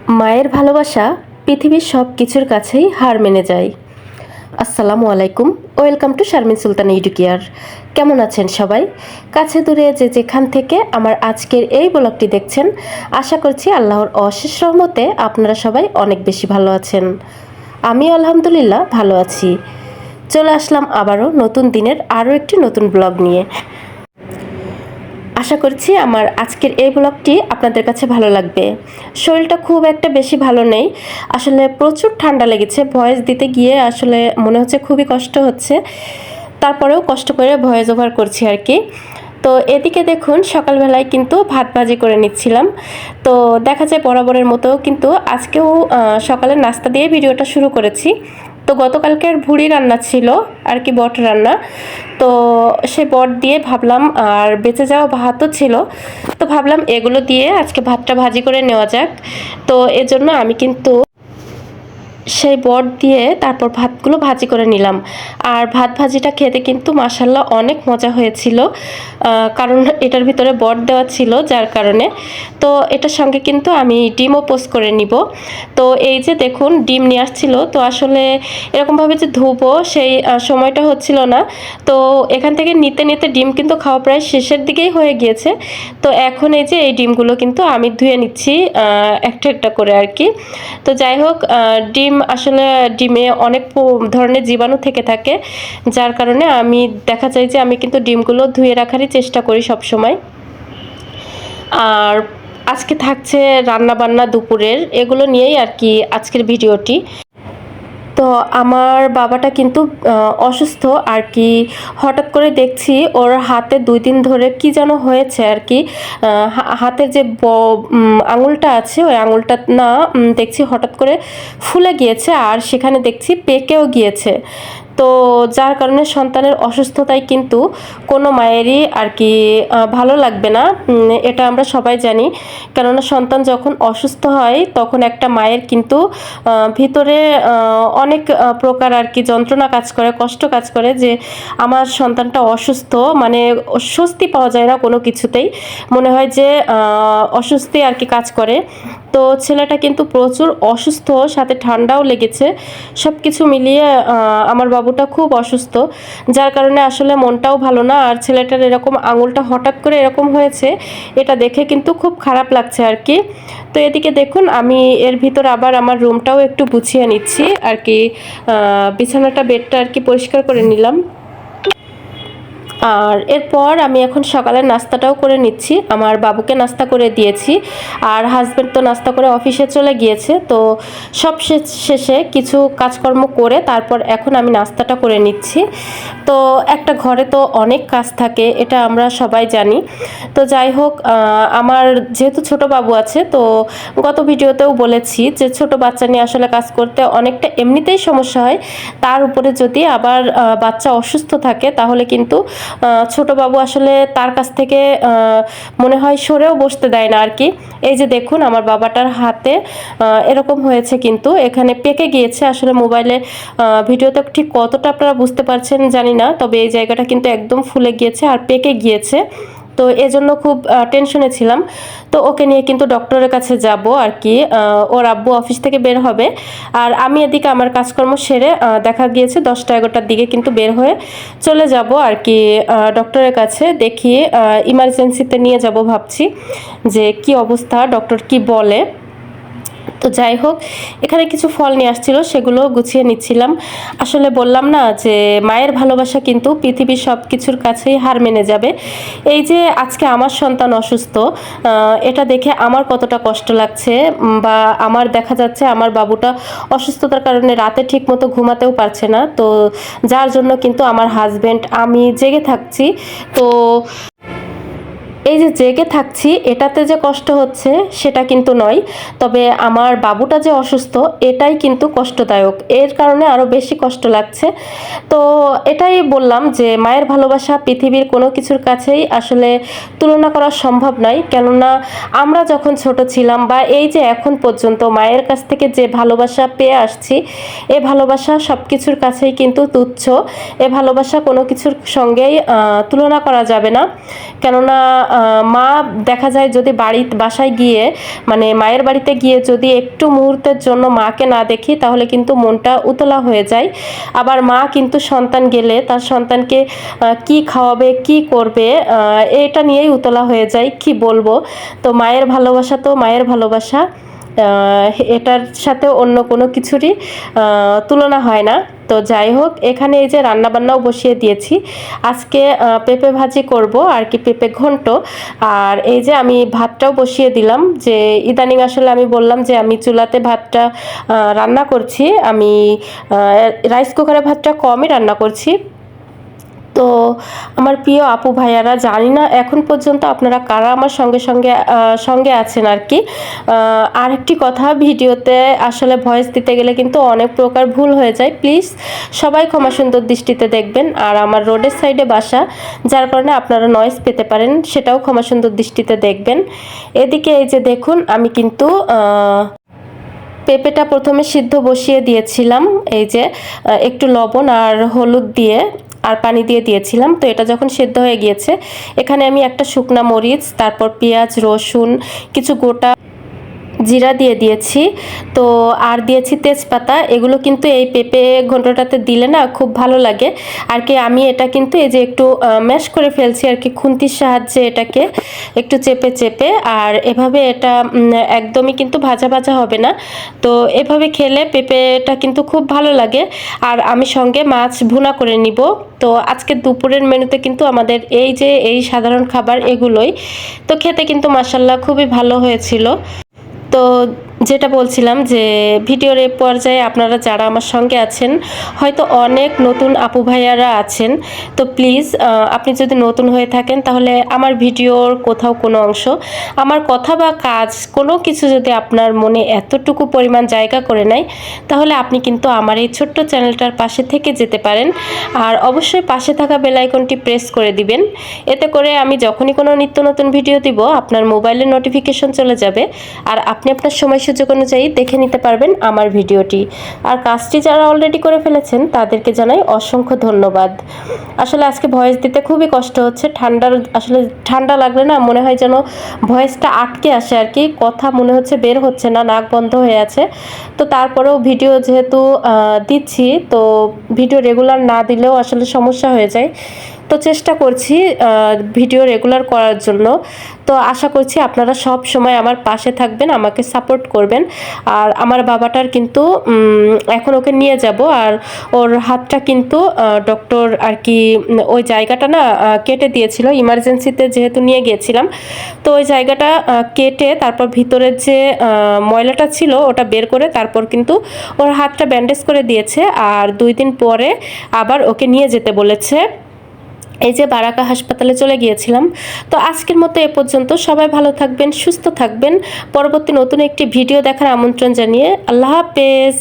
মায়ের ভালোবাসা পৃথিবীর সব কিছুর কাছেই হার মেনে যায়। আসসালামু আলাইকুম, welcome to Sharmin Sultana YouTube. কেমন আছেন সবাই? কাছে দূরে যে যেখান থেকে আমার আজকের এই ব্লগটি দেখছেন, আশা করছি আল্লাহর অশেষ রহমতে আপনারা সবাই অনেক বেশি ভালো আছেন। আমি আলহামদুলিল্লাহ ভালো আছি। চলে আসলাম আবারও নতুন দিনের আরও একটি নতুন ব্লগ নিয়ে। আশা করছি আমার আজকের এই ব্লগটি আপনাদের কাছে ভালো লাগবে। শরীরটা খুব একটা বেশি ভালো নেই, আসলে প্রচুর ঠান্ডা লেগেছে। ভয়েস দিতে গিয়ে আসলে মনে হচ্ছে খুবই কষ্ট হচ্ছে, তারপরেও কষ্ট করে ভয়েস ওভার করছি আর কি। তো এদিকে দেখুন, সকালবেলায় কিন্তু ভাত ভাজি করে নিচ্ছিলাম। তো দেখা যায় বরাবরের মতো কিন্তু আজকেও সকালের নাস্তা দিয়ে ভিডিওটা শুরু করেছি। তো গতকালকের ভুড়ি রান্না ছিল আর কি, বট রান্না। তো সে বট দিয়ে ভাবলাম, আর বেঁচে যাওয়া ভাতও ছিল, তো ভাবলাম এগুলো দিয়ে আজকে ভাতটা ভাজি করে নেওয়া যাক। তো এজন্য আমি কিন্তু সেই বট দিয়ে তারপর ভাতগুলো ভাজি করে নিলাম। আর ভাত ভাজিটা খেতে কিন্তু মাশাল্লাহ অনেক মজা হয়েছিল, কারণ এটার ভিতরে বট দেওয়া ছিল যার কারণে। তো এটার সঙ্গে কিন্তু আমি ডিমও পোস্ট করে নিব। তো এই যে দেখুন, ডিম নিয়ে আসছিল, তো আসলে এরকমভাবে যে ধুবো সেই সময়টা হচ্ছিল না। তো এখান থেকে নিতে নিতে ডিম কিন্তু খাওয়া প্রায় শেষের দিকেই হয়ে গিয়েছে। তো এখন এই যে এই ডিমগুলো কিন্তু আমি ধুয়ে নিচ্ছি একটা একটা করে আর কি। তো যাই হোক, ডিম আসলে ডিমে অনেক ধরনের জীবাণু থেকে থাকে, যার কারণে আমি দেখা যায় যে আমি কিন্তু ডিমগুলো ধুয়ে রাখারই চেষ্টা করি সব সময়। আর আজকে থাকছে রান্না বান্না দুপুরের, এগুলো নিয়েই আর কি আজকের ভিডিওটি। তো আমার বাবাটা কিন্তু অসুস্থ আর কি। হঠাৎ করে দেখছি ওর হাতে 2 দিন ধরে কি যেন হয়েছে আর কি। হাতের যে আঙুলটা আছে, ওই আঙুলটা না দেখছি হঠাৎ করে ফুলে গিয়েছে, আর সেখানে দেখছি পেকেও গিয়েছে। তো যার কারণে সন্তানের অসুস্থতায় কিন্তু কোনো মায়েরই আর কি ভালো লাগবে না, এটা আমরা সবাই জানি। কেননা সন্তান যখন অসুস্থ হয় তখন একটা মায়ের কিন্তু ভিতরে অনেক প্রকার আর কি যন্ত্রণা কাজ করে, কষ্ট কাজ করে, যে আমার সন্তানটা অসুস্থ, মানে স্বস্তি পাওয়া যায় না কোনো কিছুতেই, মনে হয় যে অস্বস্তি আর কি কাজ করে। তো ছেলেটা কিন্তু প্রচুর অসুস্থ, সাথে ঠান্ডাও লেগেছে, সব কিছু মিলিয়ে আমার বাবুটা খুব অসুস্থ, যার কারণে আসলে মনটাও ভালো না। আর ছেলেটার এরকম আঙুলটা হঠাৎ করে এরকম হয়েছে, এটা দেখে কিন্তু খুব খারাপ লাগছে আর কি। তো এদিকে দেখুন, আমি এর ভিতর আবার আমার রুমটাও একটু গুছিয়ে নিচ্ছি আর কি। বিছানাটা, বেডটা আর কি পরিষ্কার করে নিলাম। আর এরপর আমি এখন সকালের নাস্তাটাও করে নিচ্ছি। আমার বাবুকে নাস্তা করে দিয়েছি, আর হাজব্যান্ড তো নাস্তা করে অফিসে চলে গিয়েছে। তো সব শেষে কিছু কাজকর্ম করে তারপর এখন আমি নাস্তাটা করে নিচ্ছি। তো একটা ঘরে তো অনেক কাজ থাকে, এটা আমরা সবাই জানি। তো যাই হোক, আমার যেহেতু ছোট বাবু আছে, তো গত ভিডিওতেও বলেছি যে ছোট বাচ্চা নিয়ে আসলে কাজ করতে অনেকটা এমনিতেই সমস্যা হয়, তার উপরে যদি আবার বাচ্চা অসুস্থ থাকে তাহলে কিন্তু ছোট বাবু আসলে তার কাছ থেকে মনে হয় সরেও বসতে দেয় না আর কি। এই যে দেখুন, আমার বাবাটার হাতে এরকম হয়েছে, কিন্তু এখানে পেকে গিয়েছে। আসলে মোবাইলে ভিডিওতে ঠিক কতটা আপনারা বুঝতে পারছেন জানি না, তবে এই জায়গাটা কিন্তু একদম ফুলে গিয়েছে আর পেকে গিয়েছে। তো এজন্য খুব টেনশনে ছিলাম। তো ওকে নিয়ে কিন্তু ডক্টরের কাছে যাব আর কি। ওর আব্বু অফিস থেকে বের হবে, আর আমি এদিকে আমার কাজকর্ম সেরে দেখা গিয়েছে 10টা-11টার দিকে কিন্তু বের হয়ে চলে যাব আর কি ডক্টরের কাছে। দেখিয়ে ইমার্জেন্সিতে নিয়ে যাব ভাবছি, যে কি অবস্থা, ডক্টর কি বলে। তো যাই হোক, এখানে কিছু ফল নিয়ে আসছিল, সেগুলো গুছিয়ে নিচ্ছিলাম। আসলে বললাম না যে মায়ের ভালোবাসা কিন্তু পৃথিবীর সব কিছুর কাছেই হার মেনে যাবে। এই যে আজকে আমার সন্তান অসুস্থ, এটা দেখে আমার কতটা কষ্ট লাগছে, বা আমার দেখা যাচ্ছে আমার বাবুটা অসুস্থতার কারণে রাতে ঠিক মতো ঘুমাতেও পারছে না। তো যার জন্য কিন্তু আমার হাজব্যান্ড, আমি জেগে থাকছি। তো এই যে জেগে থাকছি, এটাতে যে কষ্ট হচ্ছে সেটা কিন্তু নয়, তবে আমার বাবুটা যে অসুস্থ এটাই কিন্তু কষ্টদায়ক, এর কারণে আরও বেশি কষ্ট লাগছে। তো এটাই বললাম যে মায়ের ভালোবাসা পৃথিবীর কোনো কিছুর কাছেই আসলে তুলনা করা সম্ভব নয়। কেননা আমরা যখন ছোট ছিলাম, বা এই যে এখন পর্যন্ত মায়ের কাছ থেকে যে ভালোবাসা পেয়ে আসছি, এ ভালোবাসা সব কিছুর কাছেই কিন্তু তুচ্ছ। এ ভালোবাসা কোনো কিছুর সঙ্গেই তুলনা করা যাবে না। কেননা মা দেখা যায় যদি বাসায় গিয়ে মানে মায়ের বাড়িতে গিয়ে যদি একটু মুহূর্তের জন্য মাকে না দেখি তাহলে কিন্তু মনটা উতলা হয়ে যায়। আবার মা কিন্তু সন্তান গেলে তার সন্তানকে কি খাওয়াবে কি করবে এটা নিয়েই উতলা হয়ে যায়, কি বলবো। তো মায়ের ভালোবাসা তো মায়ের ভালোবাসা, এটার সাথে অন্য কোনো কিছুরই তুলনা হয় না। তো যাই হোক, এখানে এই যে রান্না বান্নাও বসিয়ে দিয়েছি। আজকে পেঁপে ভাজি করব আর কি, পেঁপে ঘন্ট। আর এই যে আমি ভাতটাও বসিয়ে দিলাম, যে ইদানিং আসলে আমি বললাম যে আমি চুলাতে ভাতটা রান্না করছি, আমি রাইস কুকারে ভাতটা কমই রান্না করছি। তো আমার প্রিয় আপু ভাইয়ারা, জানি না এখন পর্যন্ত আপনারা কারা আমার সঙ্গে আছেন আর কি। আরেকটি কথা, ভিডিওতে আসলে ভয়েস দিতে গেলে কিন্তু অনেক প্রকার ভুল হয়ে যায়, প্লিজ সবাই ক্ষমা সুন্দর দৃষ্টিতে দেখবেন। আর আমার রোডের সাইডে বাসা, যার কারণে আপনারা নয়েজ পেতে পারেন, সেটাও ক্ষমা সুন্দর দৃষ্টিতে দেখবেন। এদিকে এই যে দেখুন, আমি কিন্তু পেঁপেটা প্রথমে সিদ্ধ বসিয়ে দিয়েছিলাম, এই যে একটু লবণ আর হলুদ দিয়ে আর পানি দিয়ে দিয়েছিলাম। তো এটা যখন সেদ্ধ হয়ে গিয়েছে, এখানে আমি একটা শুকনা মরিচ, তারপর পেঁয়াজ, রসুন, কিছু গোটা জিরা দিয়ে দিয়েছি। তো আর দিয়েছি তেজপাতা। এগুলো কিন্তু এই পেঁপে ঘন্টটাতে দিলে না খুব ভালো লাগে আর কি। আমি এটা কিন্তু এই যে একটু ম্যাশ করে ফেলছি আর কি, খুন্তির সাহায্যে এটাকে একটু চেপে চেপে। আর এভাবে এটা একদমই কিন্তু ভাজা ভাজা হবে না। তো এভাবে খেলে পেঁপেটা কিন্তু খুব ভালো লাগে। আর আমি সঙ্গে মাছ ভুনা করে নিব। তো আজকে দুপুরের মেনুতে কিন্তু আমাদের এই সাধারণ খাবার এগুলোই। তো খেতে কিন্তু মাশাআল্লাহ খুবই ভালো হয়েছিল। তো যেটা বলছিলাম যে ভিডিওর এই পর্যায়ে আপনারা যারা আমার সঙ্গে আছেন, হয়তো অনেক নতুন আপু ভাইয়ারা আছেন। তো প্লিজ আপনি যদি নতুন হয়ে থাকেন, তাহলে আমার ভিডিওর কোথাও কোনো অংশ, আমার কথা বা কাজ কোনো কিছু যদি আপনার মনে এতটুকু পরিমাণ জায়গা করে নেয়, তাহলে আপনি কিন্তু আমার এই ছোট্ট চ্যানেলটার পাশে থেকে যেতে পারেন। আর অবশ্যই পাশে থাকা বেল আইকনটি প্রেস করে দিবেন। এতে করে আমি যখনই কোনো নিত্য নতুন ভিডিও দিব, আপনার মোবাইলে নোটিফিকেশন চলে যাবে, আর আপনি আপনার সময় সুযোগ অনুযায়ী দেখে নিতে পারবেন আমার ভিডিওটি। আর কাজটি যারা অলরেডি করে ফেলেছেন তাদেরকে জানাই অসংখ্য ধন্যবাদ। আসলে আজকে ভয়েস দিতে খুবই কষ্ট হচ্ছে, আসলে ঠান্ডা লাগলে না মনে হয় যেন ভয়েসটা আটকে আসে আর কি, কথা মনে হচ্ছে বের হচ্ছে না, নাক বন্ধ হয়ে আছে। তো তারপরেও ভিডিও যেহেতু দিচ্ছি, তো ভিডিও রেগুলার না দিলেও আসলে সমস্যা হয়ে যায়। তো চেষ্টা করছি ভিডিও রেগুলার করার জন্য। তো আশা করছি আপনারা সব সময় আমার পাশে থাকবেন, আমাকে সাপোর্ট করবেন। আর আমার বাবাটার কিন্তু এখন ওকে নিয়ে যাব, আর ওর হাতটা কিন্তু ডক্টর আর কি ওই জায়গাটা না কেটে দিয়েছিল, ইমার্জেন্সিতে যেহেতু নিয়ে গিয়েছিলাম। তো ওই জায়গাটা কেটে তারপর ভিতরের যে ময়লাটা ছিল ওটা বের করে তারপর কিন্তু ওর হাতটা ব্যান্ডেজ করে দিয়েছে। আর 2 দিন পরে আবার ওকে নিয়ে যেতে বলেছে। এই যে বারাকা হাসপাতালে চলে গিয়েছিলাম। তো আজকের মতো এ পর্যন্ত। সবাই ভালো থাকবেন, সুস্থ থাকবেন। পরবর্তী নতুন একটি ভিডিও দেখার আমন্ত্রণ জানিয়ে আল্লাহ হাফেজ।